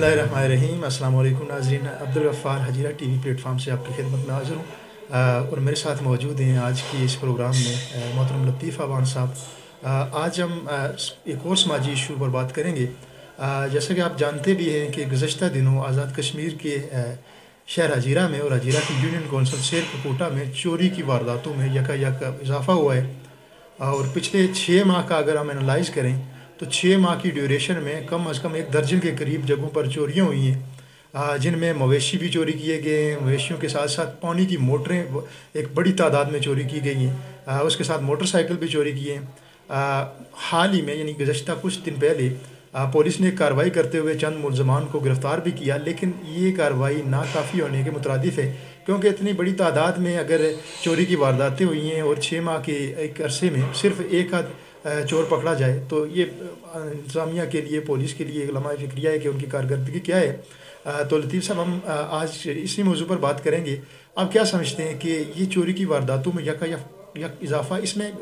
बिस्मिल्लाहिर्रहमानिर्रहीम। अस्सलाम वालेकुम नाज़रीन। अब्दुल गफ़्फ़ार हजीरा टीवी प्लेटफार्म से आपकी खिदमत में हाज़िर हूँ और मेरे साथ मौजूद हैं आज की इस प्रोग्राम में मोहतरम लतीफ़ अवान साहब। आज हम एक और समाजी इशू पर बात करेंगे। जैसा कि आप जानते भी हैं कि गुज़श्ता दिनों आज़ाद कश्मीर के शहर हजीरा में और हजीरा की यूनियन कौंसिल शेर कोटा में चोरी की वारदातों में यकायक इजाफ़ा हुआ है और पिछले 6 माह का अगर हम एनालाइज़ करें तो 6 माह की ड्यूरेशन में कम अज़ कम 1 दर्जन के करीब जगहों पर चोरियाँ हुई हैं, जिनमें मवेशी भी चोरी किए गए हैं। मवेशियों के साथ साथ पानी की मोटरें एक बड़ी तादाद में चोरी की गई हैं, उसके साथ मोटरसाइकिल भी चोरी किए हैं। हाल ही में यानी गुज़श्ता कुछ दिन पहले पुलिस ने कार्रवाई करते हुए चंद मुलज़मान को गिरफ़्तार भी किया, लेकिन ये कार्रवाई नाकाफ़ी होने के मुतरादिफ़ है, क्योंकि इतनी बड़ी तादाद में अगर चोरी की वारदातें हुई हैं और 6 माह के एक अरसे में सिर्फ़ एक आध चोर पकड़ा जाए तो ये इंतज़ामिया के लिए, पुलिस के लिए एक लम्हा फ़िक्रिया है कि उनकी कारकर्दगी क्या है। तो लतीफ़ साहब, हम आज इसी मौजू पर बात करेंगे। आप क्या समझते हैं कि ये चोरी की वारदातों में यक इजाफ़ा, इसमें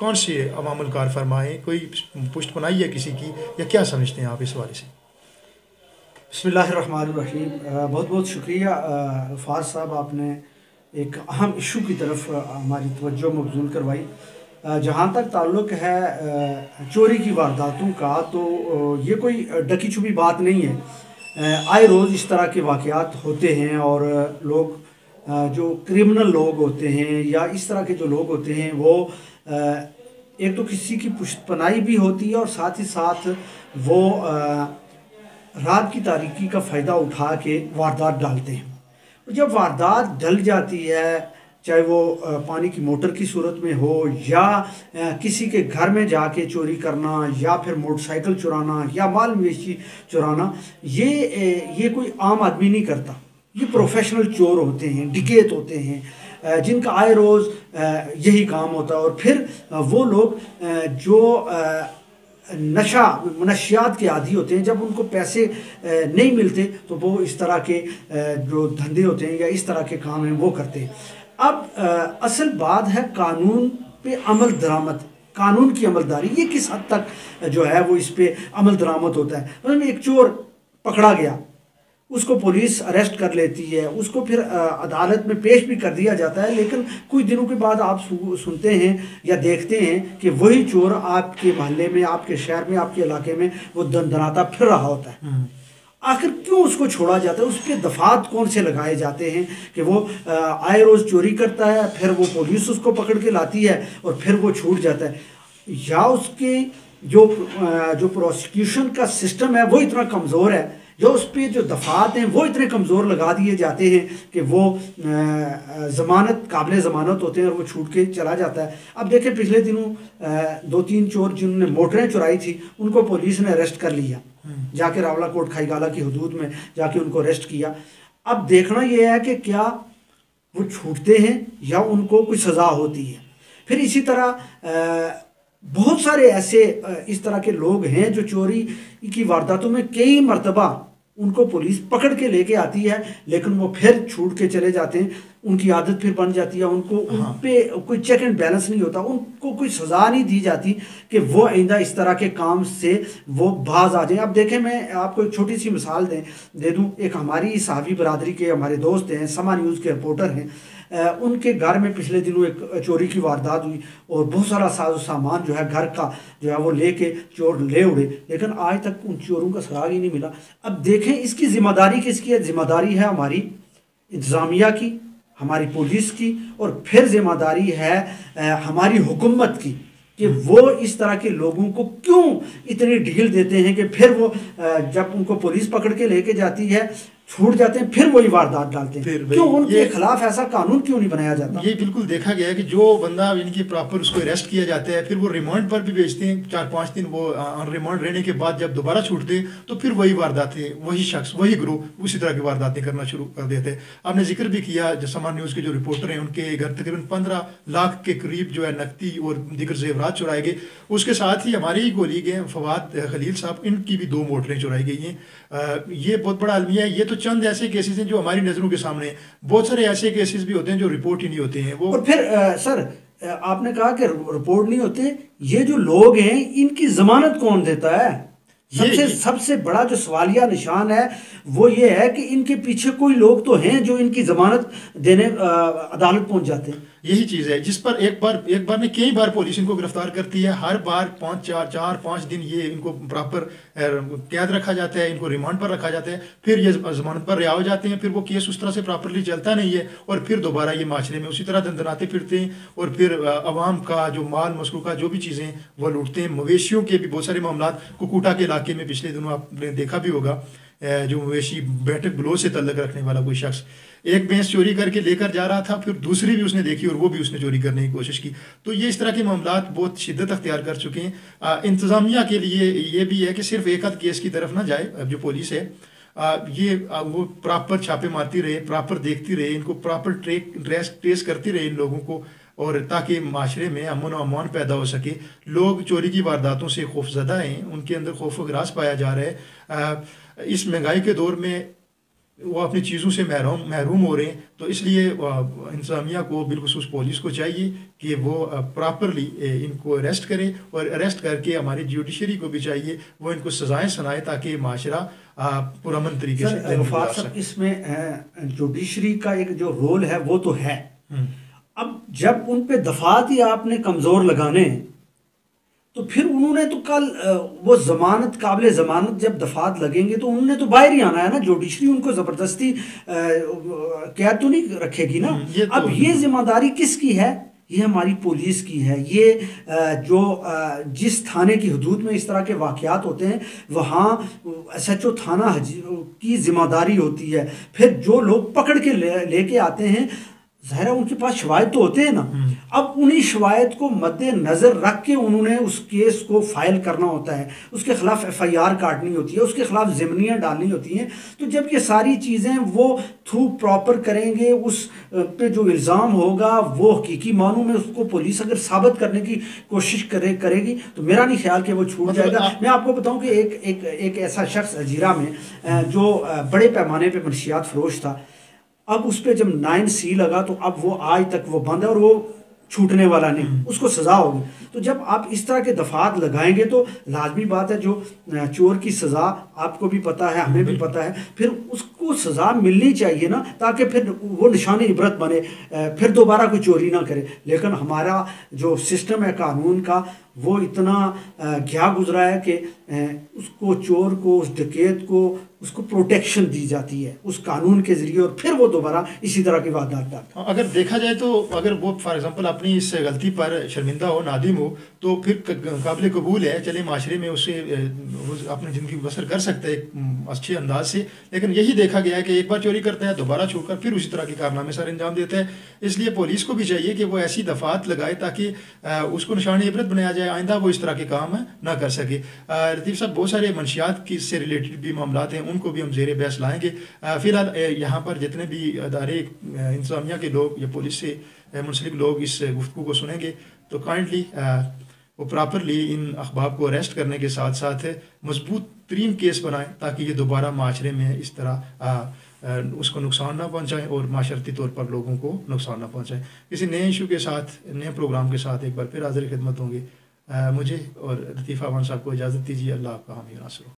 कौन से अवामुल कार फरमाएँ, कोई पुष्ट बनाई है किसी की, या क्या समझते हैं आप इस हवाले से? बिस्मिल्लाहिर्रहमानिर्रहीम। बहुत बहुत शुक्रिया फ़ाज़ साहब, आपने एक अहम इशू की तरफ हमारी तवज्जो मबज़ूल करवाई। जहाँ तक ताल्लुक़ है चोरी की वारदातों का, तो ये कोई ढकी छुपी बात नहीं है। आए रोज़ इस तरह के वाक़यात होते हैं और लोग जो क्रिमिनल लोग होते हैं या इस तरह के जो लोग होते हैं वो एक तो किसी की पुष्टपनाही भी होती है और साथ ही साथ वो रात की तारीकी का फ़ायदा उठा के वारदात डालते हैं। और जब वारदात डल जाती है, चाहे वो पानी की मोटर की सूरत में हो या किसी के घर में जाके चोरी करना या फिर मोटरसाइकिल चुराना या माल मवेशी चुराना, ये कोई आम आदमी नहीं करता। ये प्रोफेशनल चोर होते हैं, डिकेत होते हैं, जिनका आए रोज़ यही काम होता है। और फिर वो लोग जो मनशियात के आदी होते हैं, जब उनको पैसे नहीं मिलते तो वो इस तरह के जो धंधे होते हैं या इस तरह के काम हैं वो करते हैं। अब असल बात है कानून पे अमल दरामद, कानून की अमलदारी, ये किस हद तक जो है वो इस पे अमल दरामद होता है। मतलब एक चोर पकड़ा गया, उसको पुलिस अरेस्ट कर लेती है, उसको फिर अदालत में पेश भी कर दिया जाता है, लेकिन कुछ दिनों के बाद आप सुनते हैं या देखते हैं कि वही चोर आपके मोहल्ले में, आपके शहर में, आपके इलाके में वो दंदनाता फिर रहा होता है। आखिर क्यों उसको छोड़ा जाता है? उसके दफात कौन से लगाए जाते हैं कि वो आए रोज़ चोरी करता है, फिर वो पुलिस उसको पकड़ के लाती है और फिर वो छूट जाता है, या उसके जो प्रोसिक्यूशन का सिस्टम है वो इतना कमज़ोर है, जो उस पर जो दफात हैं वो इतने कमज़ोर लगा दिए जाते हैं कि वो काबिल ज़मानत होते हैं और वो छूट के चला जाता है। अब देखें, पिछले दिनों 2-3 चोर जिन्होंने मोटरें चुराई थी उनको पुलिस ने अरेस्ट कर लिया, जाके रावलाकोट खाईगाला की हदूद में जाके उनको अरेस्ट किया। अब देखना यह है कि क्या वो छूटते हैं या उनको कोई सज़ा होती है। फिर इसी तरह बहुत सारे ऐसे इस तरह के लोग हैं जो चोरी की वारदातों में कई मरतबा उनको पुलिस पकड़ के लेके आती है, लेकिन वो फिर छूट के चले जाते हैं। उनकी आदत फिर बन जाती है, उनको उन पे कोई चेक एंड बैलेंस नहीं होता, उनको कोई सज़ा नहीं दी जाती कि वो आइंदा इस तरह के काम से वो बाज आ जाए। अब देखें, मैं आपको एक छोटी सी मिसाल दे दूँ। एक हमारी सहाफ़ी बरादरी के हमारे दोस्त हैं, समा न्यूज़ के रिपोर्टर हैं, उनके घर में पिछले दिनों एक चोरी की वारदात हुई और बहुत सारा साजो सामान जो है घर का जो है वो लेके चोर ले उड़े, लेकिन आज तक उन चोरों का सुराग ही नहीं मिला। अब देखें, इसकी जिम्मेदारी किसकी है? जिम्मेदारी है हमारी इंतज़ामिया की, हमारी पुलिस की, और फिर जिम्मेदारी है हमारी हुकूमत की कि वो इस तरह के लोगों को क्यों इतनी ढील देते हैं कि फिर वो जब उनको पुलिस पकड़ के लेके जाती है छूट जाते हैं, फिर वही वारदात डालते हैं। क्यों उनके खिलाफ ऐसा कानून क्यों नहीं बनाया जाता? ये बिल्कुल देखा गया है कि जो बंदा इनकी प्रॉपर उसको अरेस्ट किया जाता है, फिर वो रिमांड पर भी भेजते हैं, 4-5 दिन वो ऑन रिमांड रहने के बाद जब दोबारा छूटते हैं तो फिर वही वारदातें, वही शख्स, वही ग्रुप उसी तरह की वारदातें करना शुरू कर देते हैं। आपने जिक्र भी किया, जो समा न्यूज़ के जो रिपोर्टर हैं उनके घर तकरीबन 15 लाख के करीब जो है नकदी और दीगर जेवरात चुराए गए। उसके साथ ही हमारे ही कोलीग हैं फवाद खलील साहब, इनकी भी 2 मोटरें चुराई गई हैं। ये बहुत बड़ा अलमिया है। ये तो चंद ऐसे केसेस हैं जो हमारी नज़रों के सामने हैं, बहुत सारे ऐसे केसेस भी होते हैं जो रिपोर्ट ही नहीं होते हैं। वो और फिर सर, आपने कहा कि रिपोर्ट नहीं होते, ये जो लोग हैं इनकी जमानत कौन देता है? سب سے بڑا جو سوالیہ نشان ہے وہ یہ ہے کہ ان کے پیچھے کوئی لوگ تو ہیں جو ان کی ضمانت دینے عدالت پہنچ جاتے ہیں. یہی چیز ہے جس پر ایک بار نہیں کئی بار پولیس ان کو گرفتار کرتی ہے. ہر بار 4-5 دن یہ ان کو پراپر قید رکھا جاتا ہے, ان کو ریمانڈ پر رکھا جاتا ہے, پھر یہ ضمانت پر رہا ہو جاتے ہیں, پھر وہ کیس اس طرح سے پراپرلی چلتا نہیں ہے, اور پھر دوبارہ یہ معاشرے میں اسی طرح دندناتے پھرتے ہیں, اور پھر عوام کا جو مال مسروقہ جو بھی چیزیں وہ لوٹتے ہیں. مویشیوں کے بھی بہت سارے معاملات کوکوٹا کے علاقے میں پچھلے دنوں آپ نے دیکھا بھی ہوگا, جو مویشی بیٹھک بلو سے تعلق رکھنے والا کوئی شخص ایک بھینس چوری کر کے لے کر جا رہا تھا, پھر دوسری بھی اس نے دیکھی اور وہ بھی اس نے چوری کرنے کی کوشش کی. تو یہ اس طرح کے معاملات بہت شدت اختیار کر چکے ہیں. انتظامیہ کے لیے یہ بھی ہے کہ صرف ایک آدھ کیس کی طرف نہ جائے. اب جو پولیس ہے وہ پراپر چھاپے مارتی رہے, پراپر دیکھتی رہے, ان کو پراپر ٹریس کرتی رہے ان لوگوں کو, اور تاکہ معاشرے میں امن و امان پیدا ہو سکے. لوگ چوری کی وارداتوں سے خوف زدہ ہیں, ان کے اندر خوف و ہراس پایا جا رہا ہے. اس مہنگائی کے دور میں وہ اپنی چیزوں سے محروم ہو رہے ہیں. تو اس لیے انتظامیہ کو بالخصوص پولیس کو چاہیے کہ وہ پراپرلی ان کو اریسٹ کرے, اور اریسٹ کر کے ہماری جوڈیشری کو بھی چاہیے وہ ان کو سزائیں سنائے تاکہ معاشرہ پرامن طریقے سے غفار صاحب, اس میں جوڈیشری کا ایک جو رول ہے وہ تو ہے. اب جب ان پہ دفعات ہی آپ نے کمزور لگانے ہیں تو پھر انہوں نے تو کل وہ ضمانت قابل ضمانت جب دفعات لگیں گے تو انہوں نے تو باہر ہی آنا ہے نا. جوڈیشری ان کو زبردستی قید تو نہیں رکھے گی نا. اب یہ ذمہ داری کس کی ہے؟ یہ ہماری پولیس کی ہے. یہ جو جس تھانے کی حدود میں اس طرح کے واقعات ہوتے ہیں وہاں ایس ایچ او تھانہ کی ذمہ داری ہوتی ہے. پھر جو لوگ پکڑ کے لے کے آتے ہیں ظاہر ہے ان کے پاس شواہد تو ہوتے ہیں نا. اب انہی شواہد کو مد نظر رکھ کے انہوں نے اس کیس کو فائل کرنا ہوتا ہے, اس کے خلاف ایف آئی آر کاٹنی ہوتی ہے, اس کے خلاف ضمنیاں ڈالنی ہوتی ہیں. تو جب یہ ساری چیزیں وہ تھرو پراپر کریں گے, اس پہ جو الزام ہوگا وہ حقیقی معنوں میں اس کو پولیس اگر ثابت کرنے کی کوشش کرے گی تو میرا نہیں خیال کہ وہ چھوٹ جائے گا. میں آپ کو بتاؤں کہ ایک ایسا شخص الجیرہ میں جو بڑے پیمانے پہ منشیات فروش تھا, اب اس پہ جب 9C لگا تو اب وہ آج تک وہ بند ہے اور وہ چھوٹنے والا نہیں, اس کو سزا ہوگی. تو جب آپ اس طرح کے دفعات لگائیں گے تو لازمی بات ہے جو چور کی سزا آپ کو بھی پتہ ہے, ہمیں بھی پتہ ہے, پھر اس کو سزا ملنی چاہیے نا, تاکہ پھر وہ نشان عبرت بنے, پھر دوبارہ کوئی چوری نہ کرے. لیکن ہمارا جو سسٹم ہے قانون کا وہ اتنا گیا گزرا ہے کہ اس کو چور کو, اس ڈکیت کو, اس کو پروٹیکشن دی جاتی ہے اس قانون کے ذریعے, اور پھر وہ دوبارہ اسی طرح کی واردات کرتا ہے. اگر دیکھا جائے تو اگر وہ فار ایگزامپل اپنی اس غلطی پر شرمندہ ہو, نادم ہو, تو پھر قابل قبول ہے, چلے معاشرے میں اسے اپنی زندگی بسر کر سکتا ہے ایک اچھے انداز سے. لیکن یہی دیکھا گیا ہے کہ ایک بار چوری کرتا ہے, دوبارہ چھوڑ کر پھر اسی طرح کے کارنامے سر انجام دیتا ہے. اس لیے پولیس کو بھی چاہیے کہ وہ ایسی دفعات لگائے تاکہ اس کو نشان عبرت بنایا جائے, آئندہ وہ اس طرح کے کام نہ کر سکے. لطیف صاحب, بہت سارے منشیات کی سے ریلیٹڈ بھی معاملات ہیں, ان کو بھی ہم زیر بحث لائیں گے. فی الحال یہاں پر جتنے بھی ادارے انتظامیہ کے لوگ یا پولیس سے منسلک لوگ اس گفتگو کو سنیں گے تو کائنڈلی وہ پراپرلی ان احباب کو اریسٹ کرنے کے ساتھ ساتھ مضبوط ترین کیس بنائیں تاکہ یہ دوبارہ معاشرے میں اس طرح اس کو نقصان نہ پہنچائیں اور معاشرتی طور پر لوگوں کو نقصان نہ پہنچائیں. کسی نئے ایشو کے ساتھ, نئے پروگرام کے ساتھ ایک بار پھر حاضر خدمت ہوں گے. مجھے اور لطیف امان صاحب کو اجازت دیجیے. اللہ آپ کا حامی و ناصر ہو.